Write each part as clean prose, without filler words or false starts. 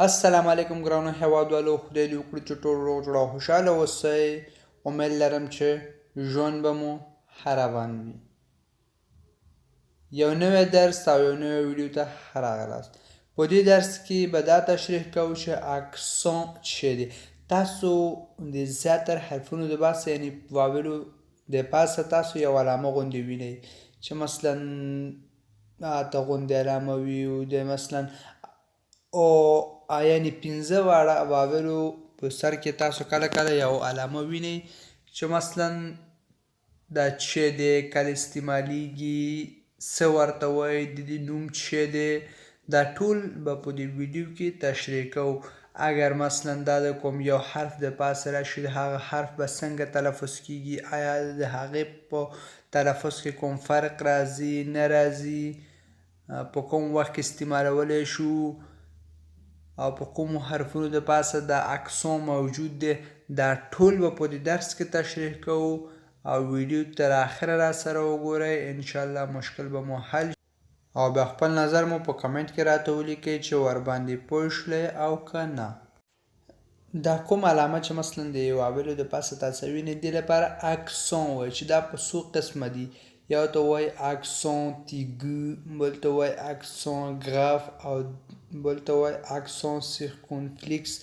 السلام علیکم ګرانو هیوادوالو، خدای دې وکړي چې ټول روغ جوړ او خوشحاله اوسئ. امید لرم چې ژوند به مو ښه روان وي. یو نوی درس او یو نوی ویډیو ته ښه راغلاست. په دې درس کې به دا تشریح کوو چې اکسون څه دی. تاسو د زیاتر حرفونو د پاسه یعنې واولو د پاسه تاسو یو علامه غوندې وینئ چې مثلا اته غوندې علامه وي او د مثلا او یعنې پنځه واړه واولو په سر کې تاسو کله کله یو علامه وینئ چې مثلا دا څه دی، کله استعمالیږي، څه ورته وایي، د دې نوم څه دی. دا ټول به په دې ویډیو کې تشریح کوو. اگر مثلا دا د کوم یو حرف د پاسه راشي د هغه حرف به څنګه تلفظ کیږي، آیا د هغې په تلفظ کې کوم فرق راځي نه راځي، په کوم وخت کې استعمالولی شو او په کومو حرفونو د پاسه دا اکسون موجود دی. دا ټول به په دې درس کې تشریح کوو او ویډیو تر آخره را سره وګورئ. انشاءالله مشکل به مو حل او بیا خپل نظر مو په کمنټ کې راته ولیکئ چې ورباندې پوه شلی او که نه. دا کوم علامه چې مثلا د یو واولو د پاسه تاسو وینئ دې لپاره اکسون وایي چې دا په څو قسمه دي. یو ته وایي اکسون تیګو، بل ته وایي اکسون ګراف او بل ته وایي اکسون سیرکونفلیکس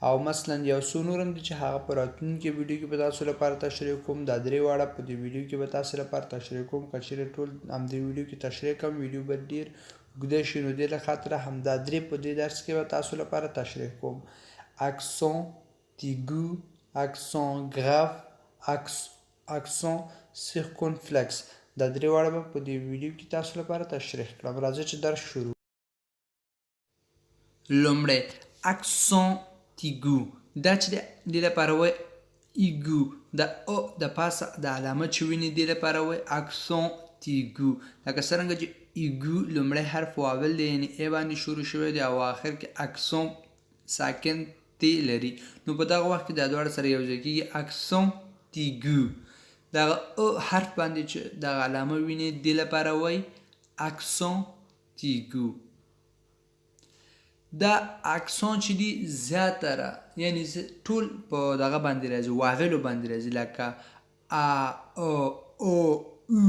او مثلا یو څو نور هم دي چې هغه په راتلونکي ویډیو کې به تاسو لپاره تشریح کوم. دا درې واړه په دې ویډیو کې به تاسو لپاره تشریح کوم. که چیرې ټول همدې ویډیو کې تشریح کوم ویډیو به ډېر اوږده شي، نو دې له خاطره همدا درې په دې درس کې به تاسو لپاره تشریح کوم. اکسون تیګو، اکسون ګراف، اکسون سیرکونفلیکس. دا درې واړه به په دې ویډیو کې تاسو لپاره تشریح کړم. راځئ چې درس شروع. لومړی اکسون تیګو، دا چې دې لپاره وایي ایګو، د او د پاسه د علامه چې ویني دې لپاره وایي اکسون تیګو. لکه څرنګه چې ایګو لومړی حرف واول دی یعنې ای باندې شروع شوی دی او آخر کې اکسون ساکن تی لري، نو په دغه وخت کې دا دواړه سره یو ځای کېږي اکسون تیګو. دغه او حرف باندې چې دغه علامه ویني دې لپاره وایي اکسون تیګو. دا اکسون چې دي زیاتره یعنې ټول په دغه باندې راځي، واولو باندې راځي، لکه ا او او او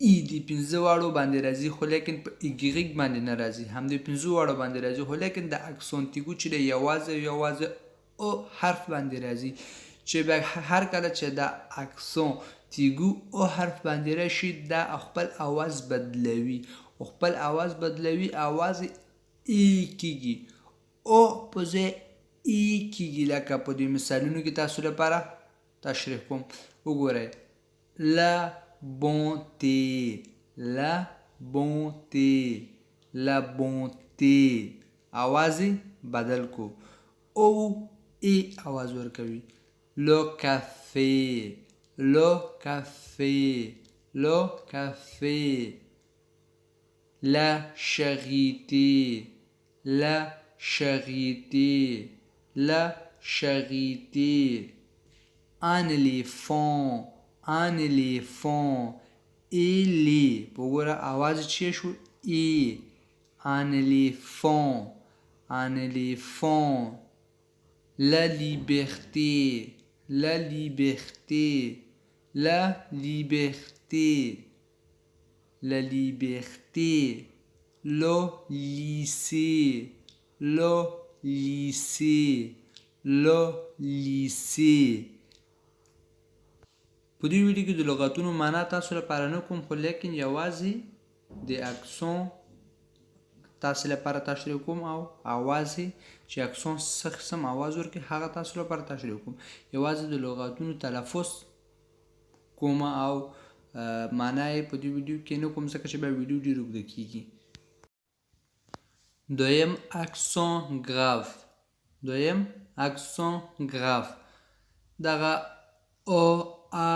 ای د پنځه واړو باندې راځي، خو لیکن په ایګریک باندې نه راځي. هم د پنځو واړو باندې راځي، خو لیکن د اکسون تیګو چې دی یوازې او حرف باندې راځي. چې بیا هر کله چې دا اکسون تیګو او حرف باندې راشي دا خپل اواز بدلوي، اواز ای کیږي او په ځای ای کیږي. لکه په دې مثالونو کې تاسو لپاره تشریح کوم. وګورئ: لا بونتي، لا بونتي، لا بونتي. اواز بدل کو، او ای اواز ورکوي. لو کافي، لو کافي، لو کافي. لا charité، la charité، la charité. Un éléphant، un éléphant. ایلی بگوره آواز چیه شو؟ ای. un éléphant، un éléphant. La liberté، la liberté، la liberté. La liberté. Le lycée، le lycée، le lycée. په دې ویډیو کې د لغاتونو معنا تاسو لپاره نه کوم، خو لیکن یوازې د اکسون تاسو لپاره تشریح کوم او اواز چې اکسون څه قسم اواز ورکړي هغه تاسو لپاره تشریح کوم. یوازې د لغاتونو تلفظ کوم او معنا یې په دې ویډیو کې نه کوم، ځکه چې بیا ویډیو ډېر اوږده کېږي. دویم اکسون ګراف، دویم اکسون ګراف. دغه او ا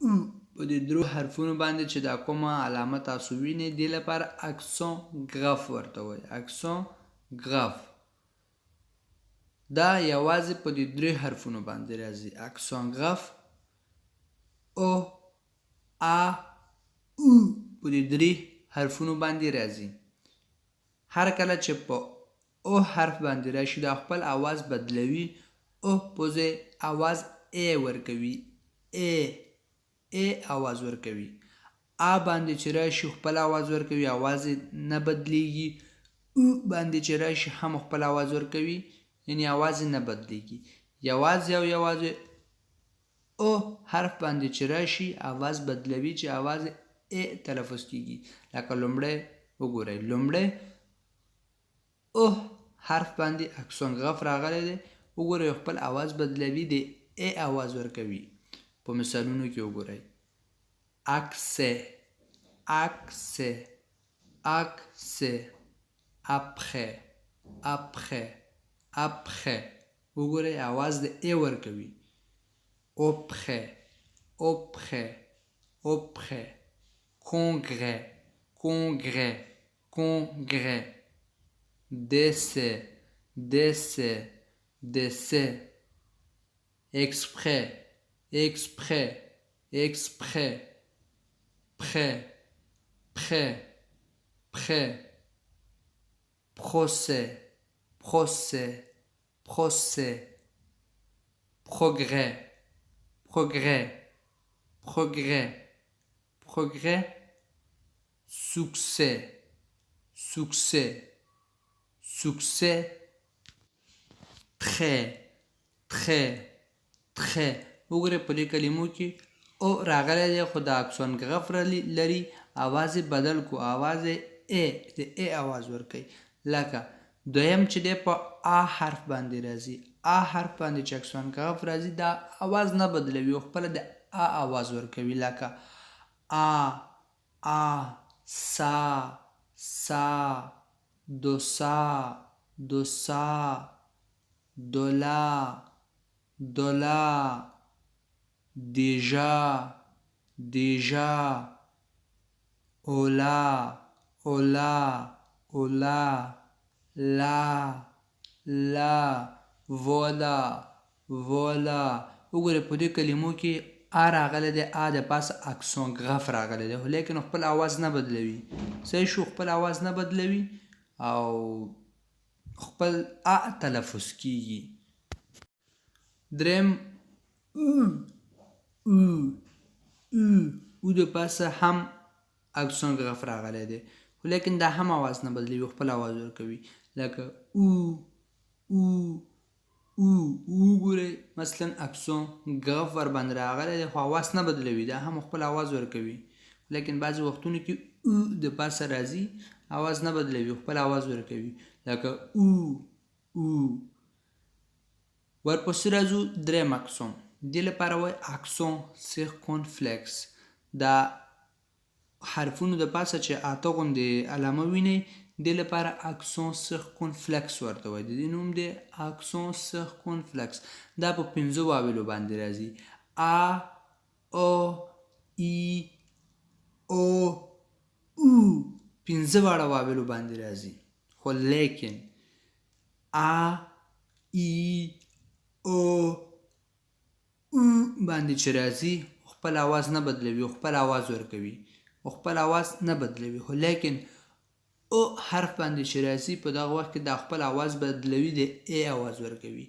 او په دې درو حرفونو باندې چې دا کومه علامه تاسو وینئ دې لپاره اکسون ګراف ورته وایي، اکسون ګراف. دا یوازې په دې درې حرفونو باندې راځي، اکسون ګراف، او ا او په دې درې حرفونو باندې راځي. هر کله چې په او حرف باندې راشي دا خپل आवाज بدلوي او پوزه आवाज ا ورکوي ا आवाज ورکوي ا باندې چې راشي خپل आवाज ورکوي आवाज نه بدلیږي او باندې چې راشي هم خپل आवाज ورکوي یعنی आवाज نه بدلیږي یوازې او حرف باندې چې راشي आवाज بدلوي چې आवाज ا تلفظ کیږي لکه لومړی وګورئ لومړی او حرف باندې اکسون غف راغلی دی وګورئ خپل आवाज بدلوي د ا आवाज ورکوي په مثالونو کې وګورئ accès après وګورئ आवाज د ا ورکوي auprès congrès décès exprès prêt procès progrès succès très وګورئ په دې کلمو کې او راغلی دی خو د اکسون غف لري आवाज بدل کو आवाज ا د ا आवाज ورکوي لکه دویم چې دی په ا حرف باندې راځي ا حرف باندې چې اکسون غف راځي دا आवाज نه بدلوي خپل د ا आवाज ورکوي لکه ا سا دوسا دولا déjà ola la voila وګورئ په دې کلمو کې ا راغلی دی ا د پاسه اکسون غف راغلی دی لیکن خپل आवाज نه بدلوي صحیح شو خپل आवाज نه بدلوي او خپل ا تلفظ کیږي دریم او د پاسه هم اکسون غف راغلی دی لیکن دا هم आवाज نه بدلوي خپل आवाज ورکوي لکه وګورئ مثلا اکسون غف ور باندې راغلی دی خو आवाज نه بدلوي دا هم خپل आवाज ورکوي لیکن بعضې وختونو کې د پاسه راځي आवाज نه بدلوي خپل आवाज ورکوي لکه ورپسې راځو دریم اکسون دې لپاره وایي اکسون سیرکونفلکس دا حرفونو د پاسه چې اته غوندې علامه وینئ دې لپاره اکسون سیرکونفلکس ورته وایي د دې نوم دی اکسون سیرکونفلکس دا په 5 واولو باندې راځي ا او ای او 5 واړه واولو باندې راځي خو لیکن ا ای او باندې چې راځي خپل आवाज نه بدلوي خپل आवाज ورکوي خپل आवाज نه بدلوي خو لیکن او حرف باندې چې راځي په دغه وخت کې د خپل आवाज بدلوي د ا आवाज ورکوي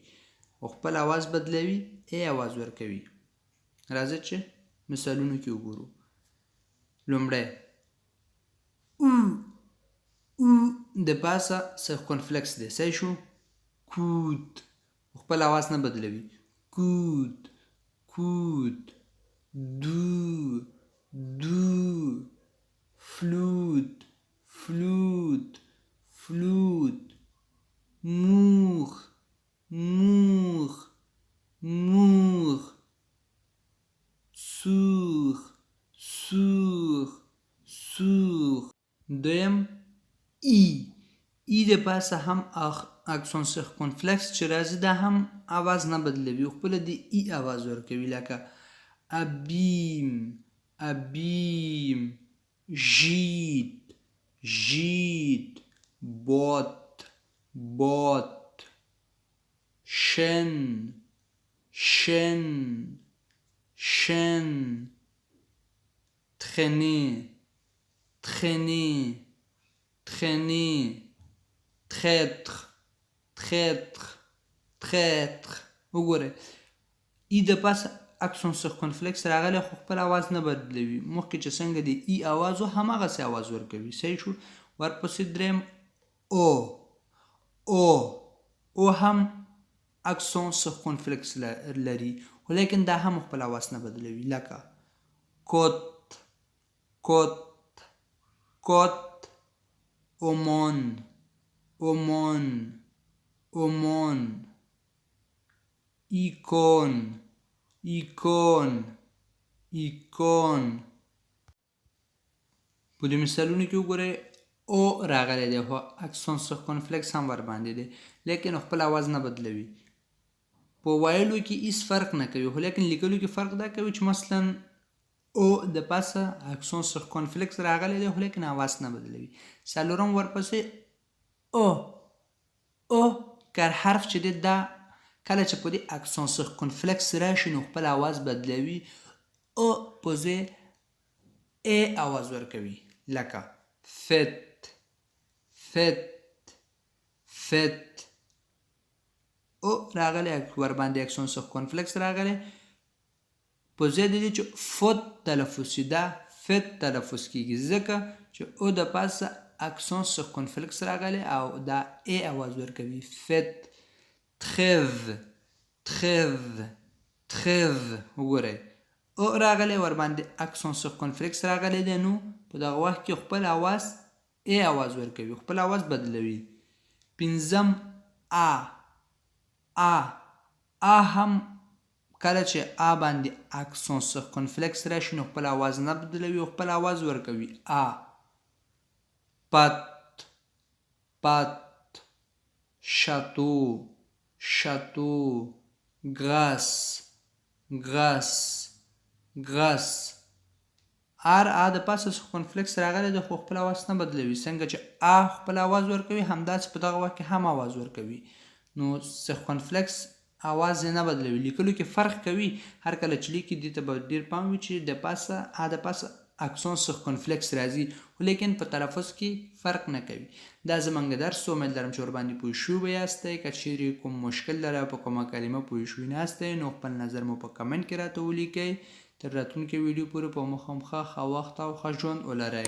خپل आवाज بدلوي ا आवाज ورکوي راځي چې مثالونو کې وګورو لومړی د پاسه سیرکونفلکس دی صحیح شو کود خپل आवाज نه بدلوي کود دو فلوت مور سور دویم ای د پاسه هم اکسون سیرکونفلکس چې راځي دا هم आवाज نه بدلوي خپل د ای आवाज ورکوي لکه ابیم ژید بات شن traîner traître traître traître وګورئ ای د پاسه اکسون سرکنفلکس راغلی خو خپل اواز نه بدلوي مخکې چې څنګه د ای اواز و هماغسې اواز ورکوي صحیح شو ورپسې دریم او او هم اکسون سرکنفلکس لري ولیکن دا هم خپل اواز نه بدلوي لکه کوت کوت کوت اومون اومون اومون ایکون ایکون ایکون په دې مثالونو کې وګورئ او راغلی دی خو اکسون سرکنفلکس هم ورباندې دی لیکن خپل اواز نه بدلوي په ویلو کې هیڅ فرق نه کوي خو لیکن لیکلو کې فرق دا کوي چې مثلا او د پاسه اکسون سرکنفلکس راغلی دی خو لیکن اواز نه بدلوي څلورم ورپسې او کار حرف چې دی دا کله چې په دې اکسون سرکنفلکس راشي نو خپل اواز بدلوي او په ځای ای اواز ورکوي لکه فت فت فت او راغلی ورباندې اکسون سرکنفلکس راغلی په ځای د دې چې فوت تلفظ شي دا فت تلفظ کیږي ځکه چې او د پاسه اکسون سرکنفلکس راغلی او دا ای اواز ورکوي فت trêve trêve trêve وګورئ او راغلی ورباندې اکسون سرکنفلکس راغلی دی نو په دغه وخت کې خپل اواز ای اواز ورکوي خپل اواز بدلوي پنځم ا هم کله چې ا باندې اکسون سرکنفلکس راشي نو خپل اواز نه بدلوي او خپل اواز ورکوي پت پت شاتو شاتو گراس گراس گراس ا د پاسه سرکنفلکس راغلی دی خو خپل اواز نه بدلوي څنګه چې ا خپل اواز ورکوي همداسې په دغه وخت کې هم اواز ورکوي نو سرکنفلکس اواز نه بدلوي لیکلو کې فرق کوي هر کله چې لیکي دې ته به ډېر پام وي چې د پاسه ا د پاسه اکسون سرکنفلکس راځي ولیکن په تلفظ کې فرق نه کوي دا زموږ درس امید لرم چې ورباندې پوه شوي یاستئ که چیرې کوم مشکل لرئ په کومه کلمه پوه شوي ناستئ نو خپل نظر مو په کمنټ کې راته ولیکئ تر راتلونکي ویډیو پورې په مخامخه ښه وخت او ښه ژوند ولرئ